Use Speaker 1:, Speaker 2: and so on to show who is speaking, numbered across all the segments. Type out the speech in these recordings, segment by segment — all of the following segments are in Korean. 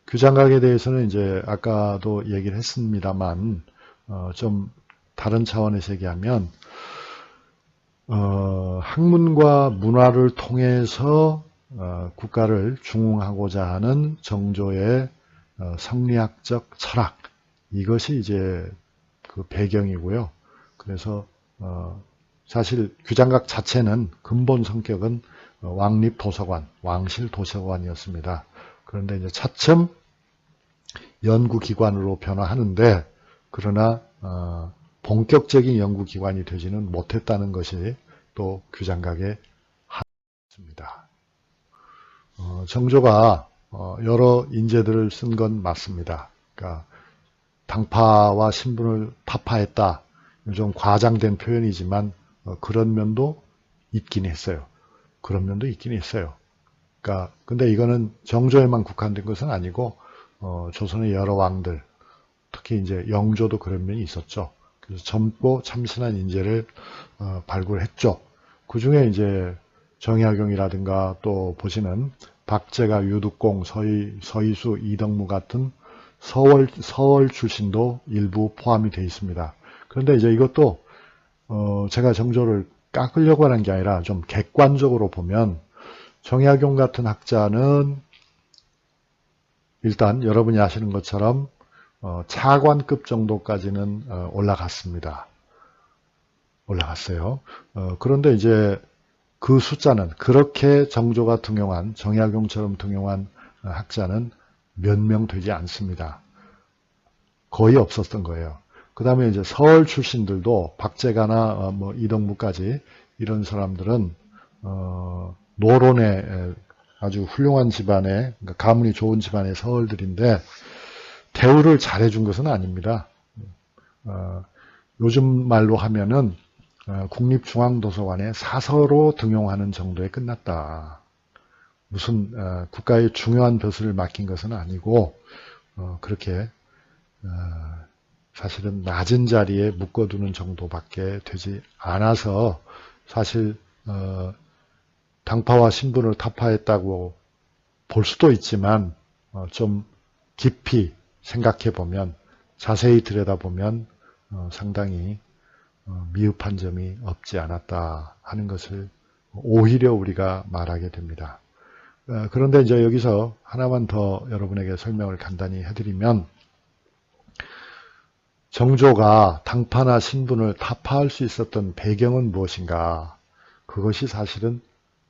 Speaker 1: 규장각에 대해서는 이제 아까도 얘기를 했습니다만, 좀 다른 차원에서 얘기하면, 학문과 문화를 통해서 국가를 중흥하고자 하는 정조의 성리학적 철학, 이것이 이제 그 배경이고요. 그래서 사실 규장각 자체는 근본 성격은 왕립도서관, 왕실도서관이었습니다. 그런데 이제 차츰 연구기관으로 변화하는데, 그러나 본격적인 연구기관이 되지는 못했다는 것이 또 규장각의 한계입니다. 정조가 여러 인재들을 쓴 건 맞습니다. 그러니까 당파와 신분을 타파했다. 좀 과장된 표현이지만 그런 면도 있긴 했어요. 그런 면도 있긴 했어요. 그러니까 근데 이거는 정조에만 국한된 것은 아니고 조선의 여러 왕들, 특히 이제 영조도 그런 면이 있었죠. 그래서 젊고 참신한 인재를 발굴했죠. 그 중에 이제 정약용이라든가 또 보시는 박제가, 유득공, 서희수, 이덕무 같은 서월 출신도 일부 포함이 되어 있습니다. 그런데 이제 이것도 제가 정조를 깎으려고 하는 게 아니라 좀 객관적으로 보면 정약용 같은 학자는 일단 여러분이 아시는 것처럼 차관급 정도까지는 올라갔습니다. 올라갔어요. 그런데 이제 그 숫자는 그렇게 정조가 등용한, 정약용처럼 등용한 학자는 몇 명 되지 않습니다. 거의 없었던 거예요. 그 다음에 이제 서울 출신들도 박제가나 뭐 이덕무까지 이런 사람들은 노론의 아주 훌륭한 집안의, 그러니까 가문이 좋은 집안의 서울들인데 대우를 잘해준 것은 아닙니다. 요즘 말로 하면은 국립중앙도서관에 사서로 등용하는 정도에 끝났다. 무슨 국가의 중요한 벼슬을 맡긴 것은 아니고 그렇게 사실은 낮은 자리에 묶어두는 정도밖에 되지 않아서 사실 당파와 신분을 타파했다고 볼 수도 있지만 좀 깊이 생각해 보면, 자세히 들여다보면 상당히 미흡한 점이 없지 않았다 하는 것을 오히려 우리가 말하게 됩니다. 그런데 이제 여기서 하나만 더 여러분에게 설명을 간단히 해드리면, 정조가 당파나 신분을 타파할 수 있었던 배경은 무엇인가? 그것이 사실은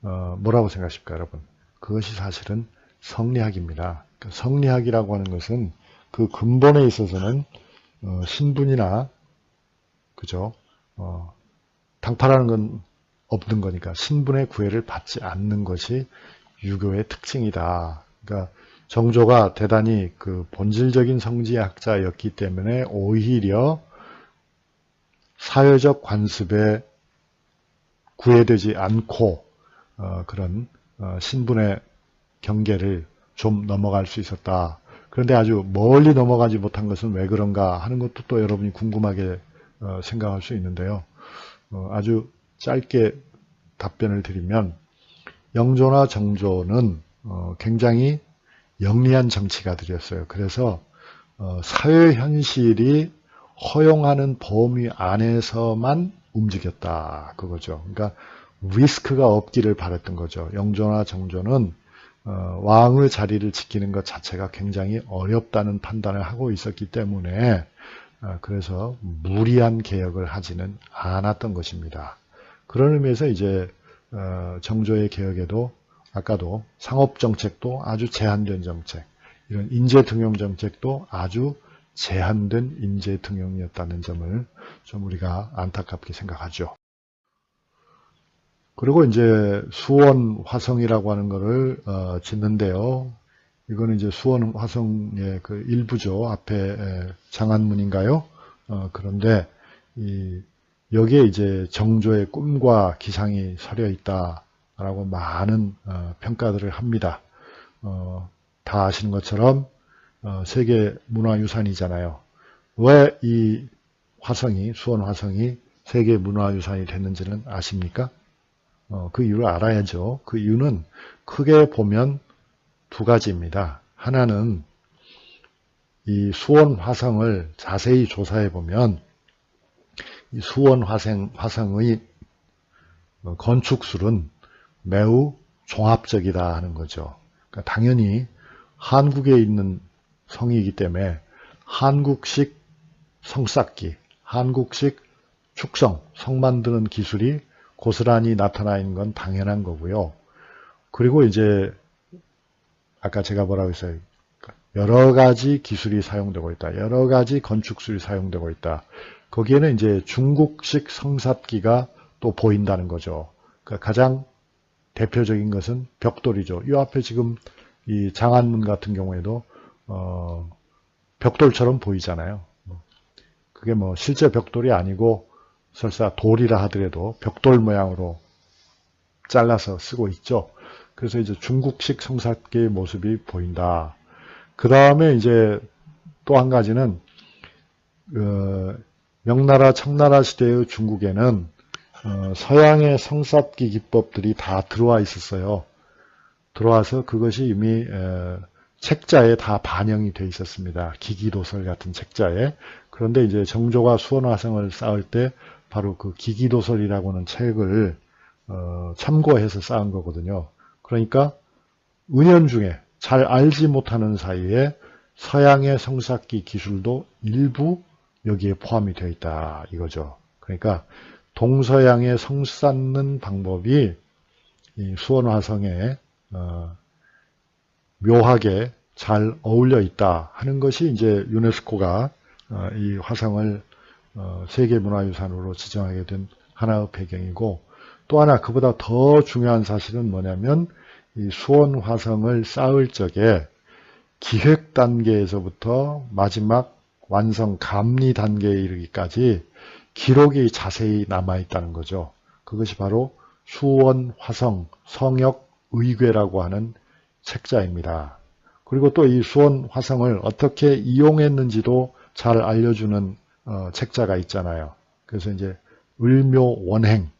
Speaker 1: 뭐라고 생각하십니까, 여러분? 그것이 사실은 성리학입니다. 성리학이라고 하는 것은 그 근본에 있어서는 신분이나, 그죠? 당파라는 건 없는 거니까 신분의 구애를 받지 않는 것이 유교의 특징이다. 그러니까 정조가 대단히 그 본질적인 성지학자였기 때문에 오히려 사회적 관습에 구애되지 않고 그런 신분의 경계를 좀 넘어갈 수 있었다. 그런데 아주 멀리 넘어가지 못한 것은 왜 그런가 하는 것도 또 여러분이 궁금하게 생각할 수 있는데요. 아주 짧게 답변을 드리면, 영조나 정조는 굉장히 영리한 정치가들이었어요. 그래서 사회 현실이 허용하는 범위 안에서만 움직였다, 그거죠. 그러니까 리스크가 없기를 바랬던 거죠. 영조나 정조는 왕의 자리를 지키는 것 자체가 굉장히 어렵다는 판단을 하고 있었기 때문에 그래서 무리한 개혁을 하지는 않았던 것입니다. 그런 의미에서 이제 정조의 개혁에도 아까도 상업정책도 아주 제한된 정책, 이런 인재등용 정책도 아주 제한된 인재등용이었다는 점을 좀 우리가 안타깝게 생각하죠. 그리고 이제 수원 화성이라고 하는 것을 짓는데요. 이거는 이제 수원 화성의 그 일부죠. 앞에 장안문인가요? 그런데 여기에 이제 정조의 꿈과 기상이 서려 있다라고 많은 평가들을 합니다. 다 아시는 것처럼 세계 문화유산이잖아요. 왜 이 화성이, 수원 화성이 세계 문화유산이 됐는지는 아십니까? 그 이유를 알아야죠. 그 이유는 크게 보면 두 가지입니다. 하나는 이 수원 화성을 자세히 조사해 보면 이 수원 화성의 건축술은 매우 종합적이다 하는 거죠. 그러니까 당연히 한국에 있는 성이기 때문에 한국식 성 쌓기, 한국식 축성, 성 만드는 기술이 고스란히 나타나 있는 건 당연한 거고요. 그리고 이제 아까 제가 뭐라고 했어요? 여러 가지 기술이 사용되고 있다. 여러 가지 건축술이 사용되고 있다. 거기에는 이제 중국식 성삿기가 또 보인다는 거죠. 그러니까 가장 대표적인 것은 벽돌이죠. 이 앞에 지금 이 장안문 같은 경우에도 벽돌처럼 보이잖아요. 그게 뭐 실제 벽돌이 아니고 설사 돌이라 하더라도 벽돌 모양으로 잘라서 쓰고 있죠. 그래서 이제 중국식 성삿기의 모습이 보인다. 그 다음에 이제 또 한 가지는 명나라 청나라 시대의 중국에는 서양의 성삿기 기법들이 다 들어와 있었어요. 들어와서 그것이 이미 책자에 다 반영이 돼 있었습니다. 기기도설 같은 책자에. 그런데 이제 정조가 수원화성을 쌓을 때 바로 그 기기도설이라고 하는 책을 참고해서 쌓은 거거든요. 그러니까 은연중에 잘 알지 못하는 사이에 서양의 성삿기 기술도 일부 여기에 포함이 되어 있다 이거죠. 그러니까 동서양의 성 쌓는 방법이 이 수원화성에 묘하게 잘 어울려 있다 하는 것이 이제 유네스코가 이 화성을 세계문화유산으로 지정하게 된 하나의 배경이고, 또 하나 그보다 더 중요한 사실은 뭐냐면 이 수원 화성을 쌓을 적에 기획 단계에서부터 마지막 완성 감리 단계에 이르기까지 기록이 자세히 남아 있다는 거죠. 그것이 바로 수원 화성 성역 의궤라고 하는 책자입니다. 그리고 또 이 수원 화성을 어떻게 이용했는지도 잘 알려주는 책자가 있잖아요. 그래서 이제 을묘원행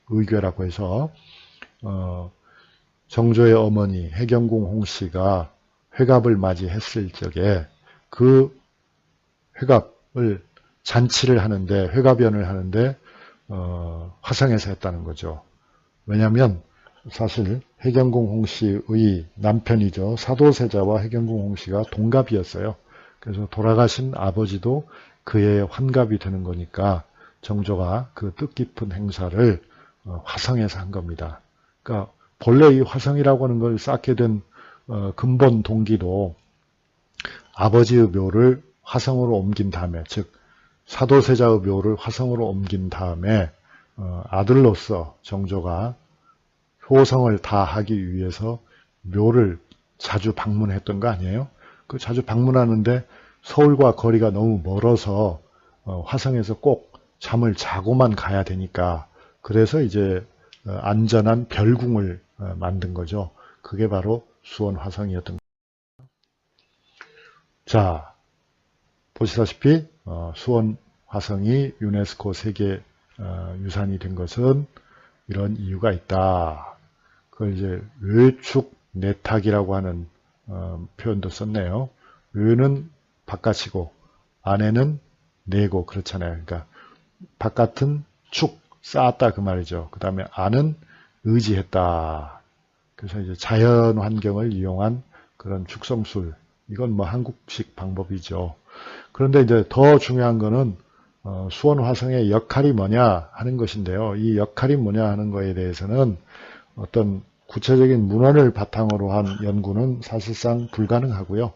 Speaker 1: 의궤라고 해서 정조의 어머니 해경궁 홍씨가 회갑을 맞이했을 적에 그 회갑을 잔치를 하는데, 회갑연을 하는데 화성에서 했다는 거죠. 왜냐하면 사실 해경궁 홍씨의 남편이죠. 사도세자와 해경궁 홍씨가 동갑이었어요. 그래서 돌아가신 아버지도 그의 환갑이 되는 거니까 정조가 그 뜻깊은 행사를 화성에서 한 겁니다. 그러니까 본래 이 화성이라고 하는 걸 쌓게 된 근본 동기도 아버지의 묘를 화성으로 옮긴 다음에, 즉 사도세자의 묘를 화성으로 옮긴 다음에 아들로서 정조가 효성을 다하기 위해서 묘를 자주 방문했던 거 아니에요? 그 자주 방문하는데 서울과 거리가 너무 멀어서 화성에서 꼭 잠을 자고만 가야 되니까, 그래서 이제 안전한 별궁을 만든 거죠. 그게 바로 수원 화성이었던 거죠. 자, 보시다시피 수원 화성이 유네스코 세계 유산이 된 것은 이런 이유가 있다. 그걸 이제 외축 내탁이라고 하는 표현도 썼네요. 외는 바깥이고 안에는 내고, 그렇잖아요. 그러니까 바깥은 축 쌓았다 그 말이죠. 그 다음에 안은 의지했다. 그래서 이제 자연 환경을 이용한 그런 축성술. 이건 뭐 한국식 방법이죠. 그런데 이제 더 중요한 거는 수원 화성의 역할이 뭐냐 하는 것인데요. 이 역할이 뭐냐 하는 거에 대해서는 어떤 구체적인 문헌을 바탕으로 한 연구는 사실상 불가능하고요.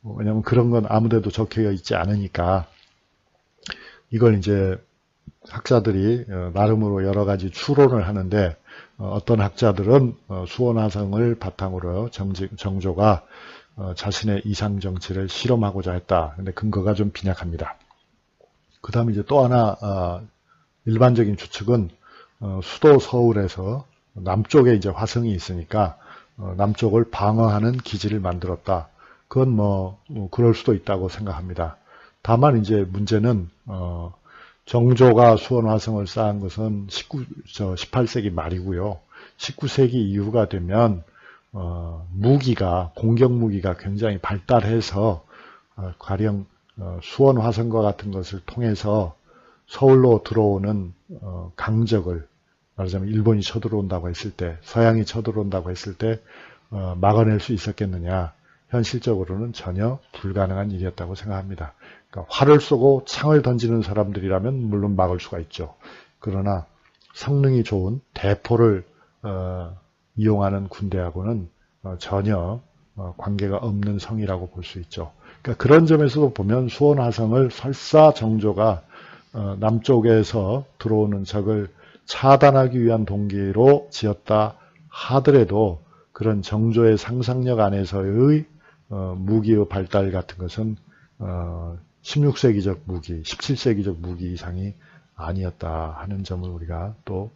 Speaker 1: 왜냐하면 그런 건 아무데도 적혀 있지 않으니까 이걸 이제 학자들이 나름으로 여러 가지 추론을 하는데, 어떤 학자들은 수원 화성을 바탕으로 정조가 자신의 이상 정치를 실험하고자 했다. 근데 근거가 좀 빈약합니다. 그 다음에 이제 또 하나 일반적인 추측은 수도 서울에서 남쪽에 이제 화성이 있으니까 남쪽을 방어하는 기지를 만들었다. 그건 뭐 그럴 수도 있다고 생각합니다. 다만 이제 문제는 정조가 수원 화성을 쌓은 것은 18세기 말이고요. 19세기 이후가 되면 무기가 공격 무기가 굉장히 발달해서 가령 수원 화성과 같은 것을 통해서 서울로 들어오는 강적을 말하자면 일본이 쳐들어온다고 했을 때 서양이 쳐들어온다고 했을 때 막아낼 수 있었겠느냐. 현실적으로는 전혀 불가능한 일이었다고 생각합니다. 그러니까 활을 쏘고 창을 던지는 사람들이라면 물론 막을 수가 있죠. 그러나 성능이 좋은 대포를 이용하는 군대하고는 전혀 관계가 없는 성이라고 볼 수 있죠. 그러니까 그런 점에서도 보면 수원 화성을 설사 정조가 남쪽에서 들어오는 적을 차단하기 위한 동기로 지었다 하더라도 그런 정조의 상상력 안에서의 무기의 발달 같은 것은 16세기적 무기, 17세기적 무기 이상이 아니었다 하는 점을 우리가 또